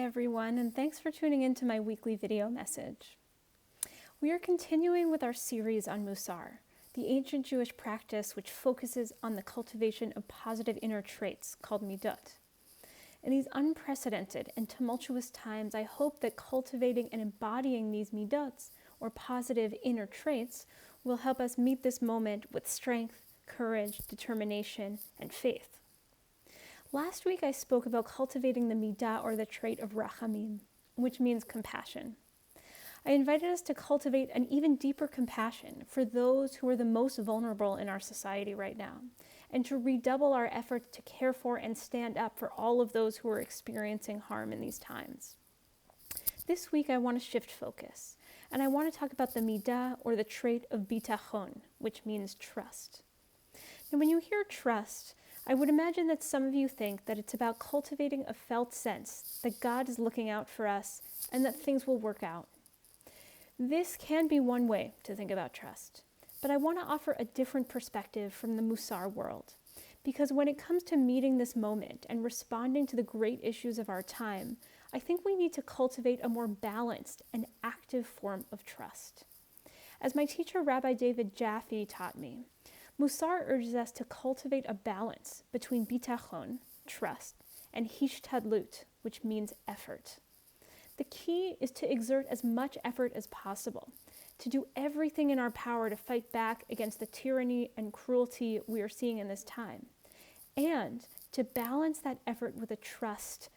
everyone, and thanks for tuning in to my weekly video message. We are continuing with our series on Musar, the ancient Jewish practice which focuses on the cultivation of positive inner traits called midot. In these unprecedented and tumultuous times, I hope that cultivating and embodying these midot, or positive inner traits, will help us meet this moment with strength, courage, determination, and faith. Last week I spoke about cultivating the midah, or the trait of rachamim, which means compassion. I invited us to cultivate an even deeper compassion for those who are the most vulnerable in our society right now, and to redouble our efforts to care for and stand up for all of those who are experiencing harm in these times. This week I want to shift focus, and I want to talk about the midah, or the trait of bitachon, which means trust. Now, when you hear trust, I would imagine that some of you think that it's about cultivating a felt sense that God is looking out for us and that things will work out. This can be one way to think about trust, but I want to offer a different perspective from the Musar world, because when it comes to meeting this moment and responding to the great issues of our time, I think we need to cultivate a more balanced and active form of trust. As my teacher Rabbi David Jaffe taught me, Musar urges us to cultivate a balance between bitachon, trust, and hishtadlut, which means effort. The key is to exert as much effort as possible, to do everything in our power to fight back against the tyranny and cruelty we are seeing in this time, and to balance that effort with a trust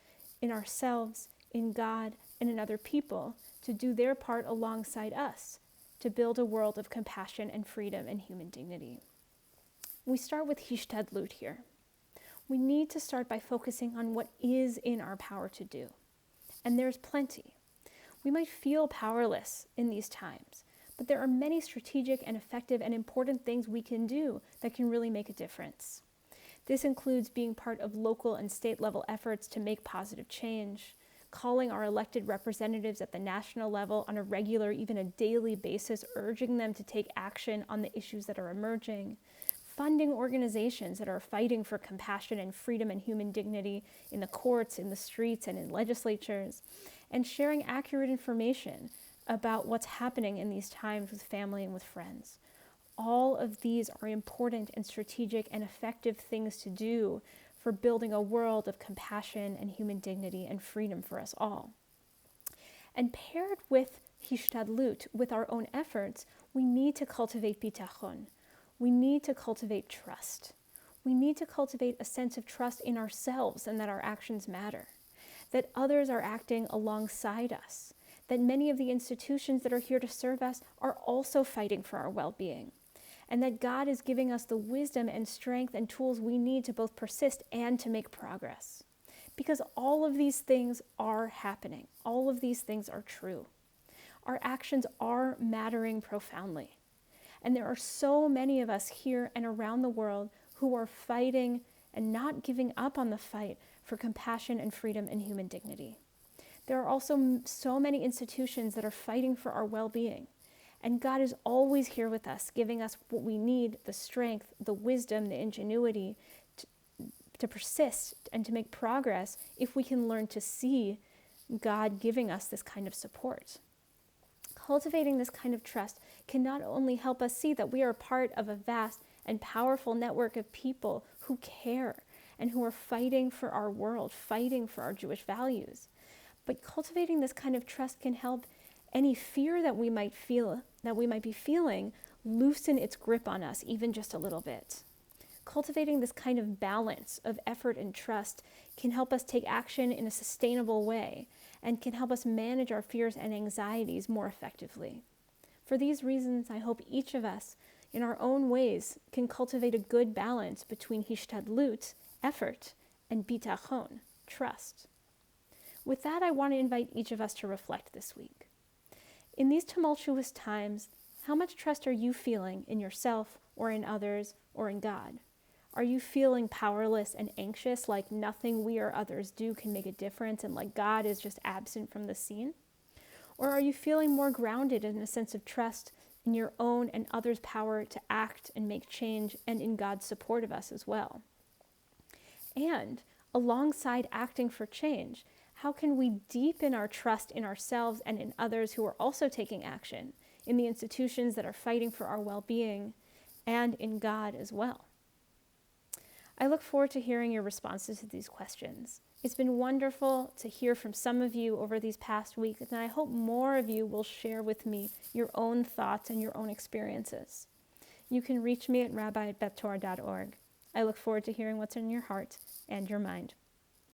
in ourselves, in God, and in other people to do their part alongside us to build a world of compassion and freedom and human dignity. We start with hishtadlut here. We need to start by focusing on what is in our power to do. And there's plenty. We might feel powerless in these times, but there are many strategic and effective and important things we can do that can really make a difference. This includes being part of local and state level efforts to make positive change, calling our elected representatives at the national level on a regular, even a daily basis, urging them to take action on the issues that are emerging, funding organizations that are fighting for compassion and freedom and human dignity in the courts, in the streets, and in legislatures, and sharing accurate information about what's happening in these times with family and with friends. All of these are important and strategic and effective things to do for building a world of compassion and human dignity and freedom for us all. And paired with hishtadlut, with our own efforts, we need to cultivate bitachon. We need to cultivate trust. We need to cultivate a sense of trust in ourselves and that our actions matter, that others are acting alongside us, that many of the institutions that are here to serve us are also fighting for our well-being, and that God is giving us the wisdom and strength and tools we need to both persist and to make progress. Because all of these things are happening. All of these things are true. Our actions are mattering profoundly. And there are so many of us here and around the world who are fighting and not giving up on the fight for compassion and freedom and human dignity. There are also so many institutions that are fighting for our well-being. And God is always here with us, giving us what we need, the strength, the wisdom, the ingenuity to persist and to make progress if we can learn to see God giving us this kind of support. Cultivating this kind of trust can not only help us see that we are part of a vast and powerful network of people who care and who are fighting for our world, fighting for our Jewish values, but cultivating this kind of trust can help any fear that we might be feeling, loosen its grip on us even just a little bit. Cultivating this kind of balance of effort and trust can help us take action in a sustainable way and can help us manage our fears and anxieties more effectively. For these reasons, I hope each of us, in our own ways, can cultivate a good balance between hishtadlut, effort, and bitachon, trust. With that, I want to invite each of us to reflect this week. In these tumultuous times, how much trust are you feeling in yourself or in others or in God? Are you feeling powerless and anxious, like nothing we or others do can make a difference and like God is just absent from the scene? Or are you feeling more grounded in a sense of trust in your own and others' power to act and make change and in God's support of us as well? And alongside acting for change, How can we deepen our trust in ourselves and in others who are also taking action, in the institutions that are fighting for our well-being, and in God as well? I look forward to hearing your responses to these questions. It's been wonderful to hear from some of you over these past weeks, and I hope more of you will share with me your own thoughts and your own experiences. You can reach me at rabbi@bettor.org. I look forward to hearing what's in your heart and your mind.